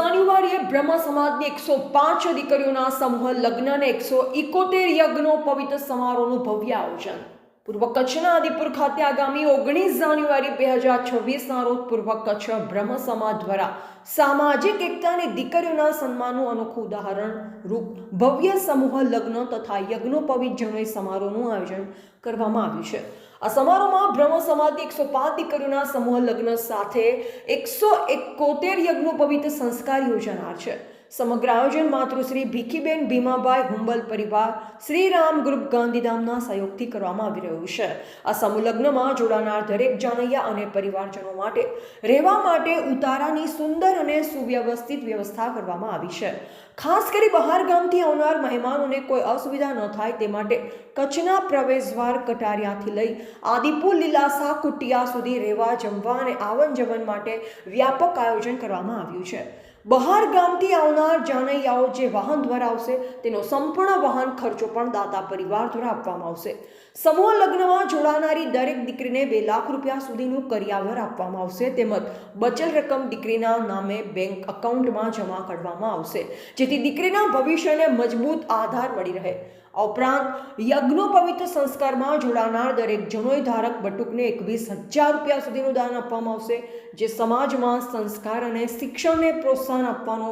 જાન્યુઆરીએ બ્રહ્મ સમાજની 105 દીકરીઓના સમૂહ લગ્ન અને 171 યજ્ઞો પવિત્ર સમારોહનું ભવ્ય આયોજન. પૂર્વ કચ્છના આદિપુર ખાતે આગામી 19 જાન્યુઆરી 2026ના રોજ પૂર્વ કચ્છ બ્રહ્મ સમાજ દ્વારા સામાજિક એકતા અને દીકરીઓના સન્માનનું અનોખું ઉદાહરણ રૂપ ભવ્ય સમૂહ લગ્ન તથા યજ્ઞોપવિત જનોઈ સમારોહનું આયોજન કરવામાં આવ્યું છે. આ સમારોહમાં બ્રહ્મ સમાજની 105 દીકરીઓના સમૂહ લગ્ન સાથે 171 યજ્ઞોપવિત સંસ્કાર યોજાનાર છે. સમગ્ર આયોજન માતૃશ્રી ભીખીબેન ભીમાભાઈ હુંબલ પરિવાર શ્રીરામ ગ્રુપ ગાંધીધામના સહયોગથી કરવામાં આવી રહ્યું છે. આ સમૂહ લગ્નમાં જોડાનાર દરેક જાનૈયા અને પરિવારજનો માટે રહેવા માટે ઉતારાની સુંદર અને સુવ્યવસ્થિત વ્યવસ્થા કરવામાં આવી છે. ખાસ કરી બહાર ગામથી આવનાર મહેમાનોને કોઈ અસુવિધા ન થાય તે માટે કચ્છના પ્રવેશદ્વાર કટારિયાથી લઈ આદિપુર લીલાસા કુટિયા સુધી રહેવા જમવા અને આવન જવન માટે વ્યાપક આયોજન કરવામાં આવ્યું છે. બહાર ગામથી આવનાર જાનૈયાઓ જે વાહન દ્વારા આવશે તેનો સંપૂર્ણ વાહન ખર્ચો પણ દાતા પરિવાર દ્વારા આપવામાં આવશે. સમૂહ લગ્નમાં જોડાનારી દરેક દીકરીને 2 લાખ રૂપિયા સુધીનું કરિયાવર આપવામાં આવશે તેમજ બચત રકમ દીકરીના નામે બેંક એકાઉન્ટમાં જમા કરવામાં આવશે જેથી દીકરીના ભવિષ્યને મજબૂત આધાર મળી રહે. આ ઉપરાંત યજ્ઞોપવિત સંસ્કારમાં જોડાનાર દરેક જનોઈ ધારક બટુકને 21,000 રૂપિયા સુધીનું દાન આપવામાં આવશે જે સમાજમાં સંસ્કાર અને શિક્ષણને પ્રોત્સાહન આપવાનો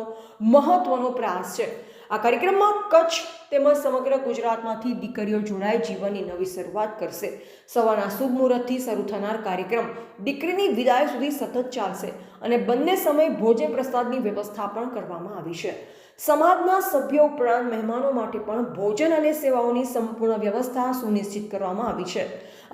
મહત્વનો પ્રયાસ છે. આ કાર્યક્રમમાં કચ્છ તેમજ સમગ્ર ગુજરાતમાંથી દીકરીઓ જોડાઈ જીવનની નવી શરૂઆત કરશે. સવારના શુભ મુહૂર્તથી શરૂ થનાર કાર્યક્રમ દીકરીની વિદાય સુધી સતત ચાલશે અને બંને સમયે ભોજન પ્રસાદની વ્યવસ્થા પણ કરવામાં આવી છે. સમાજના સભ્યો ઉપરાંત મહેમાનો માટે પણ ભોજન અને સેવાઓની સંપૂર્ણ વ્યવસ્થા સુનિશ્ચિત કરવામાં આવી છે.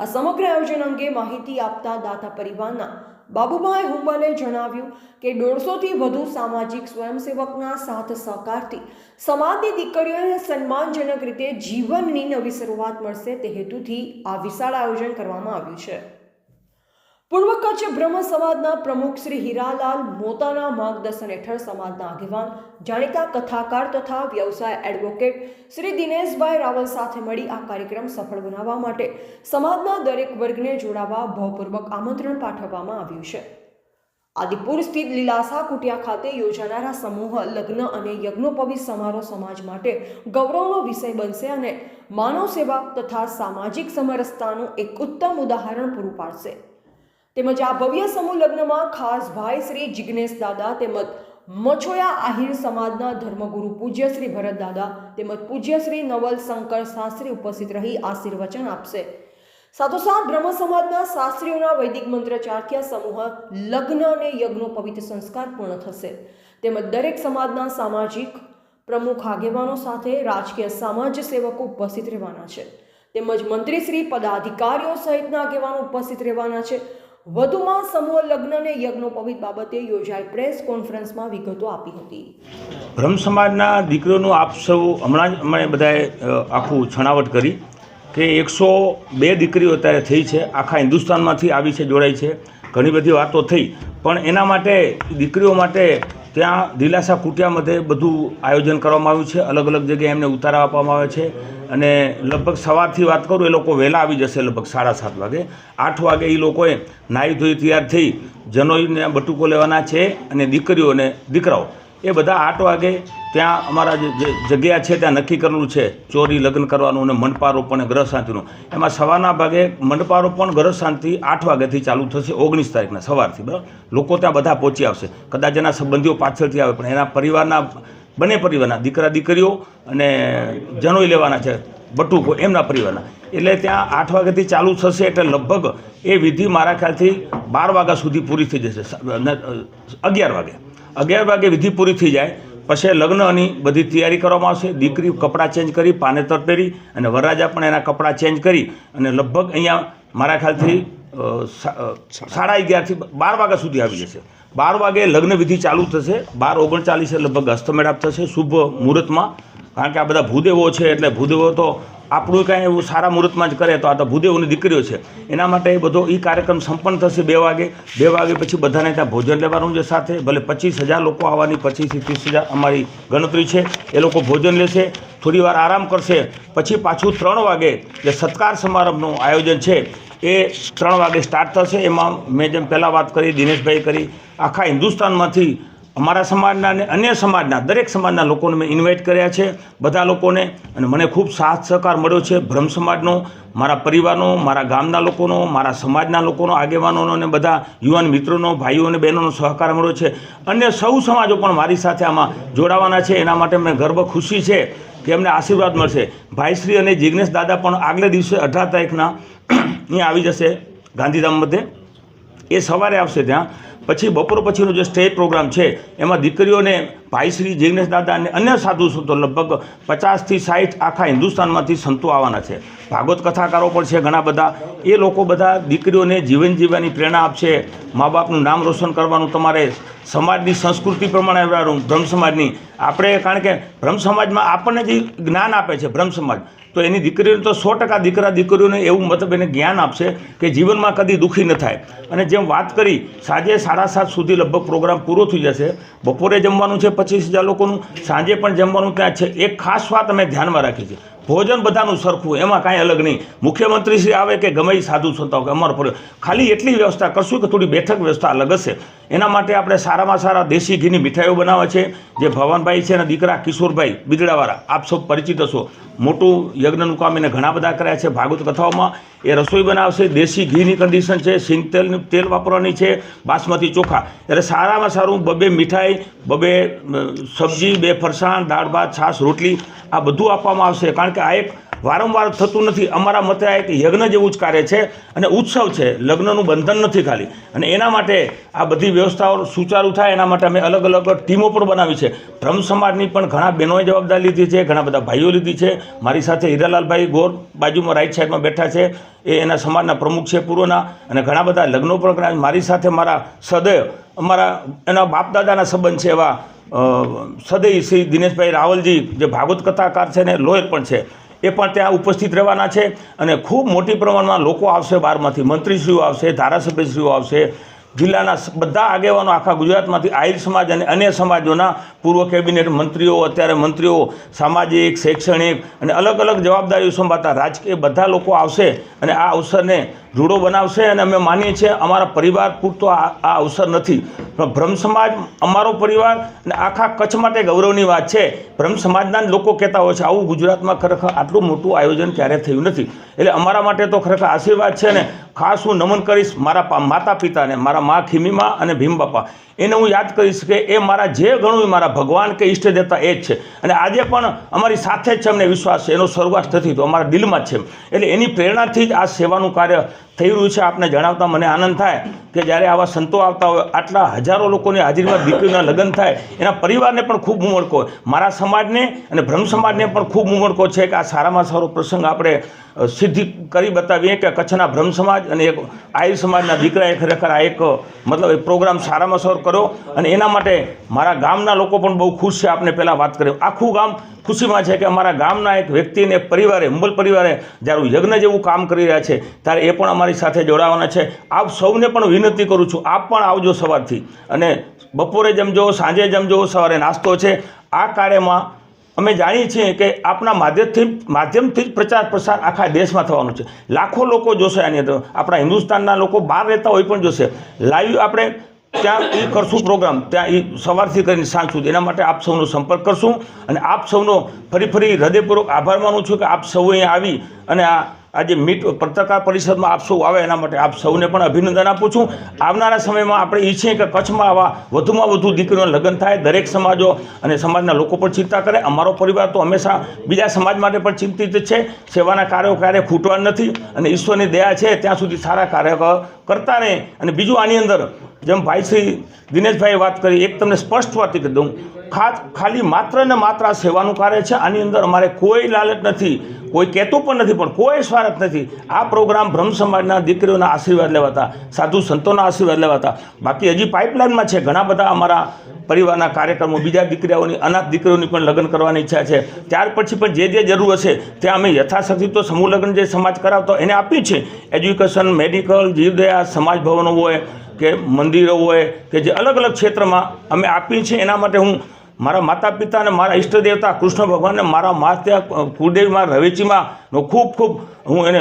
આ સમગ્ર આયોજન અંગે માહિતી આપતા દાતા પરિવારના બાબુભાઈ હુંબલે જણાવ્યું કે 150થી વધુ સામાજિક સ્વયંસેવકના સાથ સહકારથી સમાજની દીકરીઓને સન્માનજનક રીતે જીવનની નવી શરૂઆત મળશે તે હેતુથી આ વિશાળ આયોજન કરવામાં આવ્યું છે. પૂર્વ કચ્છ બ્રહ્મ સમાજના પ્રમુખ શ્રી હીરાલાલ મોતાના માર્ગદર્શન હેઠળ સમાજના આગેવાન જાણીતા કથાકાર તથા વ્યવસાય એડવોકેટ શ્રી દિનેશભાઈ રાવલ સાથે મળી આ કાર્યક્રમ સફળ બનાવવા માટે સમાજના દરેક વર્ગને જોડાવા ભાવપૂર્વક આમંત્રણ પાઠવવામાં આવ્યું છે. આદિપુર સ્થિત લીલાસા કુટિયા ખાતે યોજાનારા સમૂહ લગ્ન અને યજ્ઞોપવિત સમારોહ સમાજ માટે ગૌરવનો વિષય બનશે અને માનવ સેવા તથા સામાજિક સમરસતાનું એક ઉત્તમ ઉદાહરણ પૂરું પાડશે. તેમજ આ ભવ્ય સમૂહ લગ્નમાં ખાસ ભાઈ શ્રી જિગ્નેશ દાદા તેમજ મછોયા આહિર સમાજના ધર્મગુરુ પૂજ્ય શ્રી ભરત દાદા તેમજ પૂજ્ય શ્રી નવલ શંકર શાસ્ત્રી ઉપસ્થિત રહી આશીર્વચન આપશે. સાથોસાથ બ્રહ્મ સમાજના શાસ્ત્રીઓના વૈદિક મંત્રોચ્ચારથી આ સમૂહ લગ્ન અને યજ્ઞોપવિત સંસ્કાર પૂર્ણ થશે. તેમજ દરેક સમાજના સામાજિક પ્રમુખ આગેવાનો સાથે રાજકીય સમાજ સેવકો ઉપસ્થિત રહેવાના છે. તેમજ મંત્રીશ્રી પદાધિકારીઓ સહિતના આગેવાનો ઉપસ્થિત રહેવાના છે. વધુમાં સમૂહ લગ્ન અને યજ્ઞોપવિત બાબતે યોજાયેલ પ્રેસ કોન્ફરન્સમાં વિગતો આપી હતી. બ્રહ્મ સમાજના દીકરીઓનું આપ સૌ હમણાં જ અમે બધાએ આખું છણાવટ કરી કે 102 દીકરીઓ અત્યારે થઈ છે. આખા હિન્દુસ્તાનમાંથી આવી છે, જોડાઈ છે. ઘણી બધી વાતો થઈ પણ એના માટે દીકરીઓ માટે ત્યાં લીલાસા કુટિયાमध्ये બધું આયોજન કરવામાં આવ્યું છે. અલગ અલગ જગ્યાએ એમને ઉતારા આપવામાં આવે છે અને લગભગ સવારથી વાત કરું એ લોકો વહેલા આવી જશે. લગભગ 7:30 વાગે 8 વાગે એ લોકોએ નાહી ધોઈ તૈયાર થઈ જનોઈને બટુકો લેવાના છે અને દીકરીઓને દીકરાઓ એ બધા 8 વાગે ત્યાં અમારા જે જગ્યા છે ત્યાં નક્કી કરેલું છે ચોરી લગ્ન કરવાનું અને મંડપારોપણ અને ગ્રહ શાંતિનું. એમાં સવારના ભાગે મંડપારોપણ ગ્રહ શાંતિ 8 વાગ્યાથી ચાલુ થશે 19 તારીખના સવારથી. બરાબર, લોકો ત્યાં બધા પહોંચી આવશે. કદાચ એના સંબંધીઓ પાછળથી આવે પણ એના પરિવારના બંને પરિવારના દીકરા દીકરીઓ અને જનોઈ લેવાના છે બટુકો એમના પરિવારના. એટલે ત્યાં 8 વાગ્યાથી ચાલુ થશે એટલે લગભગ એ વિધિ મારા ખ્યાલથી 12 વાગ્યા સુધી પૂરી થઈ જશે. 11 વાગે વિધિ પૂરી થઈ જાય પછી લગ્નની બધી તૈયારી કરવામાં આવશે. દીકરી કપડાં ચેન્જ કરી પાનેતર પહેરી અને વરરાજા પણ એના કપડાં ચેન્જ કરી અને લગભગ અહીંયા મારા ખ્યાલથી 11:30થી 12 વાગ્યા સુધી આવી જશે. 12 વાગે લગ્ન વિધિ ચાલુ થશે. 12:39 લગભગ હસ્તમેળાપ થશે શુભ મુહૂર્તમાં. કારણ કે આ બધા ભૂદેવો છે એટલે ભૂદેવો તો આપણું કાંઈ એવું સારા મુહૂર્તમાં જ કરે તો આ તો ભૂદેવોની દીકરીઓ છે. એના માટે એ બધો એ કાર્યક્રમ સંપન્ન થશે 2 વાગે. 2 વાગે પછી બધાને ત્યાં ભોજન લેવાનું છે સાથે. ભલે 25,000 લોકો આવવાની 25,000 થી 30,000 અમારી ગણતરી છે. એ લોકો ભોજન લેશે, થોડી વાર આરામ કરશે, પછી પાછું 3 વાગે જે સત્કાર સમારંભનું આયોજન છે એ 3 વાગે સ્ટાર્ટ થશે. એમાં મેં જેમ પહેલાં વાત કરી દિનેશભાઈ કરી આખા હિન્દુસ્તાનમાંથી અમારા સમાજના અને અન્ય સમાજના દરેક સમાજના લોકોને મેં ઇન્વાઇટ કર્યા છે, બધા લોકોને, અને મને ખૂબ સાથ સહકાર મળ્યો છે બ્રહ્મ સમાજનો, મારા પરિવારનો, મારા ગામના લોકોનો, મારા સમાજના લોકોનો, આગેવાનોનો અને બધા યુવાન મિત્રોનો, ભાઈઓ અને બહેનોનો સહકાર મળ્યો છે. અન્ય સૌ સમાજો પણ મારી સાથે આમાં જોડાવાના છે. એના માટે મને ગર્વ ખુશી છે કે એમને આશીર્વાદ મળશે. ભાઈશ્રી અને જિજ્ઞેશ દાદા પણ આગલે દિવસે 18 તારીખના અહીંયા આવી જશે ગાંધીધામ મધ્યે. એ સવારે આવશે ત્યાં. પછી બપોર પછીનો જે સ્ટેજ પ્રોગ્રામ છે એમાં દીકરીઓને ભાઈશ્રી જિજ્ઞેશ દાદા અને અન્ય સાધુ સંતો લગભગ 50 થી 60 આખા હિન્દુસ્તાનમાંથી સંતો આવવાના છે. ભાગવત કથાકારો પણ છે ઘણા બધા. એ લોકો બધા દીકરીઓને જીવન જીવવાની પ્રેરણા આપશે. મા બાપનું નામ રોશન કરવાનું, તમારે સમાજની સંસ્કૃતિ પ્રમાણે રહેવાનું. બ્રહ્મ સમાજની આપણે, કારણ કે બ્રહ્મ સમાજમાં આપણને જે જ્ઞાન આપે છે બ્રહ્મ સમાજ, તો એની દીકરીઓને તો 100% દીકરા દીકરીઓને એવું મતલબ એને જ્ઞાન આપશે કે જીવનમાં કદી દુઃખી ન થાય. અને જેમ વાત કરી, સાંજે 7:30 સુધી લગભગ પ્રોગ્રામ પૂરો થઈ જશે. બપોરે જમવાનું છે 25,000 લોકોનું, સાંજે પણ જમવાનું ત્યાં છે. એક ખાસ વાત અમે ધ્યાનમાં રાખી છે, ભોજન બધાનું સરખું, એમાં કાંઈ અલગ નહીં. મુખ્યમંત્રી શ્રી આવે કે ગમે સાધુ સંતો કે અમારો પર ખાલી એટલી વ્યવસ્થા કરશું કે થોડી બેઠક વ્યવસ્થા અલગ હશે. એના માટે આપણે સારામાં સારા દેશી ઘીની મીઠાઈઓ બનાવે છે. જે ભવાનભાઈ છે અને દીકરા કિશોરભાઈ બિદડાવાળા, આપ સૌ પરિચિત હશો. મોટું યજ્ઞનું કામ એને ઘણા બધા કર્યા છે ભાગવત કથાઓમાં. એ રસોઈ બનાવશે. દેશી ઘીની કન્ડિશન છે, સિંગ તેલ વાપરવાની છે, બાસમતી ચોખા. ત્યારે સારામાં સારું 2 મીઠાઈ, 2 સબ્જી, 2 ફરસાણ, દાળ ભાત, છાશ, રોટલી, આ બધું આપવામાં આવશે. કારણ કે આ એક વારંવાર થતું નથી. અમારા મતે આ એક યજ્ઞ જેવું જ કાર્ય છે અને ઉત્સવ છે, લગ્નનું બંધન નથી ખાલી. અને એના માટે આ બધી વ્યવસ્થાઓ સુચારું થાય એના માટે અમે અલગ અલગ ટીમો પણ બનાવી છે. બ્રહ્મ સમાજની પણ ઘણા બહેનોએ જવાબદારી લીધી છે, ઘણા બધા ભાઈઓ લીધી છે. મારી સાથે હીરાલાલભાઈ ગોર બાજુમાં રાઈટ સાઈડમાં બેઠા છે, એ એના સમાજના પ્રમુખ છે પૂર્વના, અને ઘણા બધા લગ્નો પણ કર્યા. મારી સાથે મારા સદૈવ અમારા એના બાપ દાદાના સંબંધ છે એવા સદૈવ શ્રી દિનેશભાઈ રાવલજી, જે ભાગવત કથાકાર છે ને લોયર પણ છે, એ પણ ત્યાં ઉપસ્થિત રહેવાના છે. અને ખૂબ મોટી પ્રમાણમાં લોકો આવશે, બહારમાંથી મંત્રીશ્રીઓ આવશે, ધારાસભ્યશ્રીઓ આવશે, જિલ્લાના બધા આગેવાનો આખા ગુજરાતમાંથી, આહિર સમાજ અને અન્ય સમાજોના પૂર્વ કેબિનેટ મંત્રીઓ, અત્યારે મંત્રીઓ, સામાજિક, શૈક્ષણિક અને અલગ અલગ જવાબદારીઓ સંભાળતા રાજકીય બધા લોકો આવશે અને આ અવસરને રૂડો બનાવશે. અને અમે માનીએ છીએ અમારા પરિવાર પૂરતો આ અવસર નથી, પણ બ્રહ્મ સમાજ અમારો પરિવાર અને આખા કચ્છ માટે ગૌરવની વાત છે. બ્રહ્મ સમાજના જ લોકો કહેતા હોય છે આવું ગુજરાતમાં ખરેખર આટલું મોટું આયોજન ક્યારે થયું નથી. એટલે અમારા માટે તો ખરેખર આશીર્વાદ છે. ને ખાસ હું નમન કરીશ મારા માતા પિતાને, મારા મા ખીમીમા અને ભીમ બાપા. એને હું યાદ કરીશ કે એ મારા જે ઘણું મારા ભગવાન કે ઈષ્ટ દેવતા એ જ છે. અને આજે પણ અમારી સાથે જ છે, અમને વિશ્વાસ છે. એનો શરૂઆત નથી તો અમારા દિલમાં જ છે. એટલે એની પ્રેરણાથી જ આ સેવાનું કાર્ય થઈ રહ્યું છે. આપને જણાવતા મને આનંદ થાય કે જ્યારે આવા સંતો આવતા હોય, આટલા હજારો લોકોની હાજરીમાં દીકરીના લગ્ન થાય, એના પરિવારને પણ ખૂબ ઉમળકો હોય, મારા સમાજને અને બ્રહ્મ સમાજને પણ ખૂબ ઉમળકો છે કે આ સારામાં સારો પ્રસંગ આપણે સિદ્ધિ કરી બતાવીએ કે કચ્છના બ્રહ્મ સમાજ અને એક આહિર સમાજના દીકરાએ ખરેખર આ એક મતલબ એ પ્રોગ્રામ સારામાં સારો કર્યો. અને એના માટે મારા ગામના લોકો પણ બહુ ખુશ છે. આપને પહેલાં વાત કરી, આખું ગામ ખુશીમાં છે કે અમારા ગામના એક વ્યક્તિને, એક પરિવારે, હુંબલ પરિવારે જ્યારે યજ્ઞ જેવું કામ કરી રહ્યા છે ત્યારે એ પણ અમારી સાથે જોડાવાના છે. આપ સૌને પણ વિનંતી કરું છું, આપ પણ આવજો સવારથી, અને બપોરે જમજો, સાંજે જમજો, સવારે નાસ્તો છે. આ કાર્યમાં અમે જાણીએ છીએ કે આપણા માધ્યમથી જ પ્રચાર પ્રસાર આખા દેશમાં થવાનું છે. લાખો લોકો જોશે આની અંદર. આપણા હિન્દુસ્તાનના લોકો બહાર રહેતા હોય પણ જોશે. લાઈવ આપણે ત્યાં એ કરશું પ્રોગ્રામ, ત્યાં એ સવારથી કરીને સાંજ સુધી. એના માટે આપ સૌનો સંપર્ક કરશું. અને આપ સૌનો ફરી હૃદયપૂર્વક આભાર માનું છું કે આપ સૌ અહીંયા આવી અને આજે પત્રકાર પરિષદમાં આપ સૌ આવે, એના માટે આપ સૌને પણ અભિનંદન આપું છું. આવનારા સમયમાં આપણે ઈચ્છીએ કે કચ્છમાં આવા વધુમાં વધુ દીકરીઓના લગ્ન થાય. દરેક સમાજો અને સમાજના લોકો પણ ચિંતા કરે. અમારો પરિવાર તો હંમેશા બીજા સમાજ માટે પણ ચિંતિત છે. સેવાના કાર્યો ક્યારેય ખૂટવા નથી અને ઈશ્વરની દયા છે ત્યાં સુધી સારા કાર્ય કરતા રહે. અને બીજું આની અંદર જેમ ભાઈ શ્રી દિનેશભાઈએ વાત કરી, એક તમને સ્પષ્ટ વાત કરી દઉં, ખાલી માત્ર ને માત્ર આ સેવાનું કાર્ય છે. આની અંદર અમારે કોઈ લાલચ નથી, કોઈ કહેતું પણ નથી, પણ કોઈ સ્વાર્થ નથી. આ પ્રોગ્રામ બ્રહ્મ સમાજના દીકરીઓના આશીર્વાદ લેવાતા, સાધુ સંતોના આશીર્વાદ લેવાતા. બાકી હજી પાઇપલાઇનમાં છે ઘણા બધા અમારા પરિવારના કાર્યક્રમો, બીજા દીકરીઓની, અનાથ દીકરીઓની પણ લગ્ન કરવાની ઈચ્છા છે. ત્યાર પછી પણ જે જરૂર હશે ત્યાં અમે યથાશક્તિ તો સમૂહ લગ્ન જે સમાજ કરાવતો એને આપી છે. એજ્યુકેશન, મેડિકલ, જીવદયા, સમાજ ભવનો હોય કે મંદિરો હોય કે જે અલગ અલગ ક્ષેત્રમાં અમે આપીએ છીએ. એના માટે હું મારા માતા પિતા અને મારા ઈષ્ટ દેવતા કૃષ્ણ ભગવાનને મારા માતા કુળદેવીમાં રવેચીમાં ખૂબ ખૂબ હું એને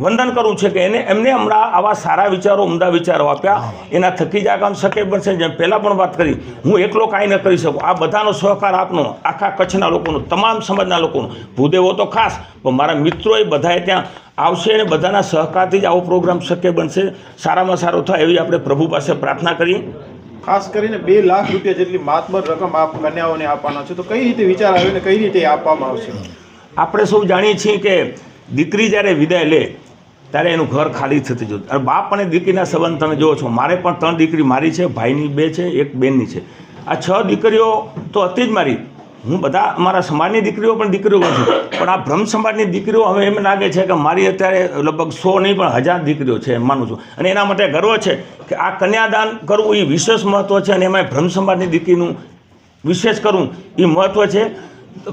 વંદન કરું છું કે એમને હમણાં આવા સારા વિચારો ઉમદા વિચારો આપ્યા. એના થકી જ આગામ શક્ય બનશે. જેમ પહેલાં પણ વાત કરી, હું એકલો કાંઈ ન કરી શકું. આ બધાનો સહકાર આપનો, આખા કચ્છના લોકોનો, તમામ સમાજના લોકોનો, ભૂદેવો તો ખાસ, પણ મારા મિત્રોએ બધાએ ત્યાં આવશે અને બધાના સહકારથી જ આવો પ્રોગ્રામ શક્ય બનશે. સારામાં સારો થાય એવી આપણે પ્રભુ પાસે પ્રાર્થના કરીએ. ખાસ કરીને 2 લાખ રૂપિયા જેટલી માતબર રકમ આપ કન્યાઓને આપવાના છે, તો કઈ રીતે વિચાર આવ્યો ને કઈ રીતે આપવામાં આવશે? આપણે સૌ જાણીએ છીએ કે દીકરી જ્યારે વિદાય લે ત્યારે એનું ઘર ખાલી થતું જોયું. અને બાપ અને દીકરીના સંબંધ તમે જુઓ છો. મારે પણ 3 દીકરી મારી છે, ભાઈની 2 છે, એક બેનની છે. આ 6 દીકરીઓ તો હતી જ મારી. હું બધા અમારા સમાજની દીકરીઓ પણ દીકરીઓ પણ છું, પણ આ બ્રહ્મ સમાજની દીકરીઓ હવે એમ લાગે છે કે મારી અત્યારે લગભગ 100 નહીં પણ 1000 દીકરીઓ છે એમ માનું છું. અને એના માટે ગર્વ છે કે આ કન્યાદાન કરવું એ વિશેષ મહત્ત્વ છે. અને એમાં બ્રહ્મ સમાજની દીકરીનું વિશેષ કરવું એ મહત્ત્વ છે.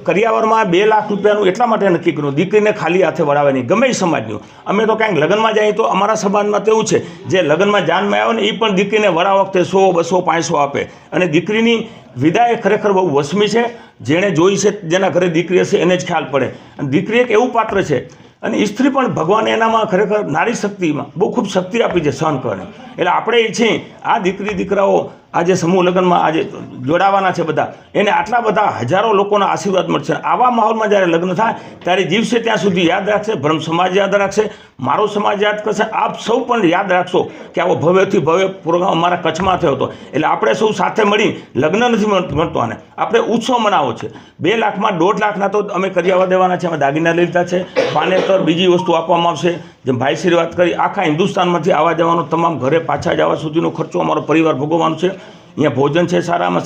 કરિયાવરમાં 2 લાખ રૂપિયાનું એટલા માટે નક્કી કર્યું, દીકરીને ખાલી હાથે વળાવવાની, ગમે એ સમાજની. અમે તો ક્યાંક લગ્નમાં જઈએ તો અમારા સમાજમાં તો એવું છે, જે લગ્નમાં જાનમાં આવે ને એ પણ દીકરીને વળા વખતે 100, 200, 500 આપે. અને દીકરીની વિદાય ખરેખર બહુ વસમી છે. જેણે જોઈ છે, જેના ઘરે દીકરી હશે એને જ ખ્યાલ પડે. અને દીકરી એક એવું પાત્ર છે, અને સ્ત્રી પણ ભગવાને એનામાં ખરેખર નારી શક્તિમાં બહુ ખૂબ શક્તિ આપી છે સહન કરવાની. એટલે આપણે એ છીએ આ દીકરી દીકરાઓ આજે સમૂહ લગ્નમાં આજે જોડાવાના છે બધા, એને આટલા બધા હજારો લોકોના આશીર્વાદ મળશે. આવા માહોલમાં જ્યારે લગ્ન થાય ત્યારે જીવશે ત્યાં સુધી યાદ રાખશે, બ્રહ્મ સમાજ યાદ રાખશે, મારો સમાજ યાદ કરશે. આપ સૌ પણ યાદ રાખશો કે આવો ભવ્યથી ભવ્ય પ્રોગ્રામ અમારા કચ્છમાં થયો હતો. એટલે આપણે સૌ સાથે મળી, લગ્ન નથી મળતો આને, આપણે ઉત્સવ મનાવો છે. 2 લાખમાં 1.5 લાખના તો અમે કરિયાવા દેવાના છે, અમે દાગીના લઈ લીધા છે, પાનેતર બીજી વસ્તુ આપવામાં આવશે. જેમ ભાઈશ્રી વાત કરી, આખા હિન્દુસ્તાનમાંથી આવવા જવાનો, તમામ ઘરે પાછા જવા સુધીનો ખર્ચો અમારો પરિવાર ભોગવવાનો છે. અહીંયા ભોજન છે સારામાં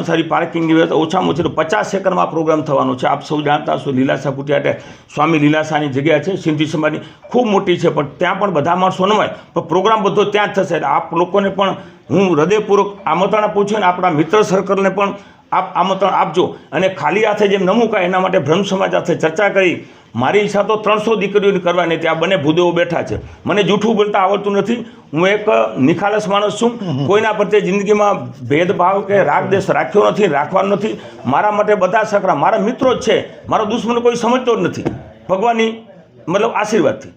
સારી પાર્કિંગની વ્યવસ્થા. ઓછામાં ઓછી 50 એકરમાં પ્રોગ્રામ થવાનો છે. આપ સૌ જાણતા હશો, લીલાસા કુટિયાટે સ્વામી લીલાસાની જગ્યા છે, સિંધી સમાજની ખૂબ મોટી છે, પણ ત્યાં પણ બધા માણસો ન હોય, પણ પ્રોગ્રામ બધો ત્યાં જ થશે. એટલે આપ લોકોને પણ હું હૃદયપૂર્વક આમંત્રણ આપું છું, અને આપણા મિત્ર સર્કલને પણ આપ આમંત્રણ આપજો. અને ખાલી હાથે જેમ ન મુકાય એના માટે બ્રહ્મ સમાજ સાથે ચર્ચા કરી. મારી ઈચ્છા તો 300 દીકરીઓની કરવાની. ત્યાં બંને ભૂદેવો બેઠા છે. મને જૂઠું બોલતા આવડતું નથી. હું એક નિખાલસ માણસ છું. કોઈના પ્રત્યે જિંદગીમાં ભેદભાવ કે રાગદેશ રાખ્યો નથી, રાખવાનો નથી. મારા માટે બધા સકરા મારા મિત્રો જ છે. મારો દુશ્મન કોઈ સમજતો જ નથી, ભગવાનની મતલબ આશીર્વાદથી.